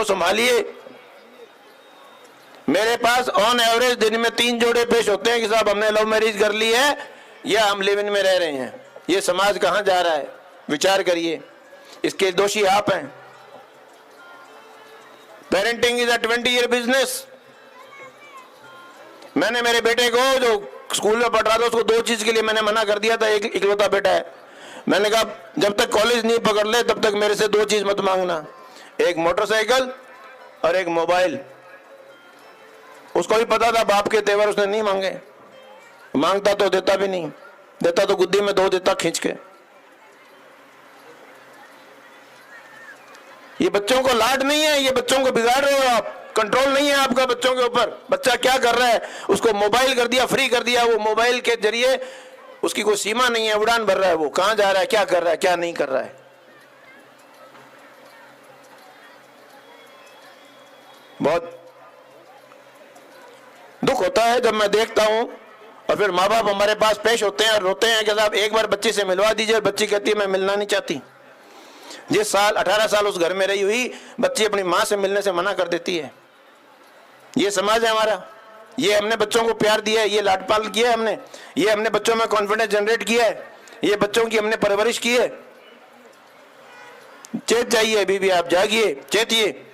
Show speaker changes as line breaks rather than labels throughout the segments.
को संभालिए। मेरे pass on average दिन में 3 जोड़े पेश होते हैं कि साहब हमने लव मैरिज कर ली है या हम लिव इन में रह रहे हैं। ये समाज कहां जा रहा है, विचार करिए। इसके दोषी आप हैं। Parenting is a 20-year business. मैंने मेरे बेटे को, जो स्कूल में पढ़ रहा था, उसको 2 चीज के लिए मैंने मना कर दिया था। एक इकलौता बेटा है, मैंने कहा जब तक कॉलेज नहीं पकड़ ले तब तक मेरे से 2 चीज मत मांगना, एक मोटरसाइकिल और एक मोबाइल। उसको भी पता था बाप के तेवर उसने नहीं मांगे, मांगता तो देता भी नहीं, देता तो गुद्दी में 2 देता खींच के। ये बच्चों को लाड नहीं है, ये बच्चों को बिगाड़ रहे हो आप। कंट्रोल नहीं है आपका बच्चों के ऊपर। बच्चा क्या कर रहा है, उसको मोबाइल कर दिया, फ्री कर दिया। वो मोबाइल के जरिए उसकी कोई सीमा नहीं है, उड़ान भर रहा है। वो कहां जा रहा है, क्या कर रहा है, क्या नहीं कर रहा है। बहुत दुख होता है जब मैं देखता हूं, और फिर माँ बाप हमारे पास पेश होते हैं और रोते हैं कि साहब एक बार बच्ची से मिलवा दीजिए, और बच्ची कहती है मैं मिलना नहीं चाहती। जिस साल 18 साल उस घर में रही हुई बच्ची अपनी माँ से मिलने से मना कर देती है। ये समाज है हमारा। ये हमने बच्चों को प्यार दिया है, ये लाडपाल किया है हमने, ये हमने बच्चों में कॉन्फिडेंस जनरेट किया है, ये बच्चों की हमने परवरिश की है। चेत जाइए बीबी, आप जागिए, चेतिए,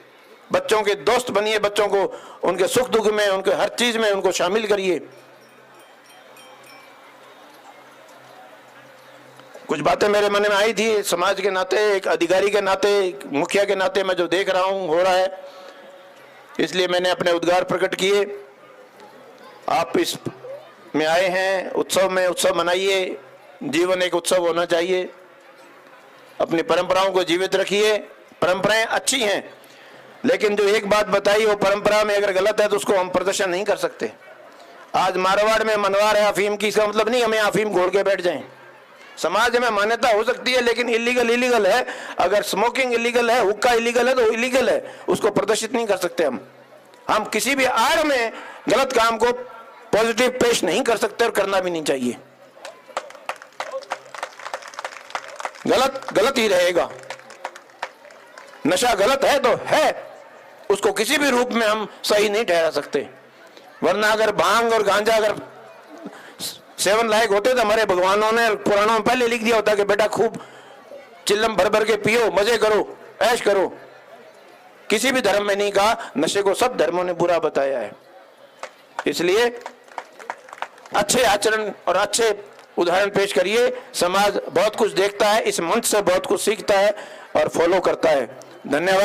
बच्चों के दोस्त बनिए, बच्चों को उनके सुख दुख में, उनके हर चीज में उनको शामिल करिए। कुछ बातें मेरे मन में आई थी समाज के नाते, एक अधिकारी के नाते, एक मुखिया के नाते, मैं जो देख रहा हूं हो रहा है, इसलिए मैंने अपने उद्गार प्रकट किए। आप इस में आए हैं, उत्सव में, उत्सव मनाइए। जीवन एक उत्सव होना चाहिए। अपनी परंपराओं को जीवित रखिए। परंपराएं अच्छी हैं, लेकिन जो एक बात बताई वो परंपरा में अगर गलत है तो उसको हम प्रदर्शन नहीं कर सकते। आज मारवाड़ में मनवार है अफीम की, इसका मतलब नहीं हमें अफीम घोल के बैठ जाएं। समाज में मान्यता हो सकती है, लेकिन इलीगल है। अगर स्मोकिंग इलीगल है, हुक्का इलीगल है, तो इलीगल है, उसको प्रदर्शित नहीं कर सकते हम किसी भी आड़ में गलत काम को पॉजिटिव पेश नहीं कर सकते, और करना भी नहीं चाहिए। गलत ही रहेगा। नशा गलत है तो है, उसको किसी भी रूप में हम सही नहीं ठहरा सकते। वरना अगर भांग और गांजा अगर सेवन लायक होते तो हमारे भगवानों ने पुराणों में पहले लिख दिया होता कि बेटा खूब चिल्लम भर भर के पियो, मजे करो, ऐश करो। किसी भी धर्म में नहीं कहा, नशे को सब धर्मों ने बुरा बताया है। इसलिए अच्छे आचरण और अच्छे उदाहरण पेश करिए। समाज बहुत कुछ देखता है, इस मंच से बहुत कुछ सीखता है और फॉलो करता है। धन्यवाद।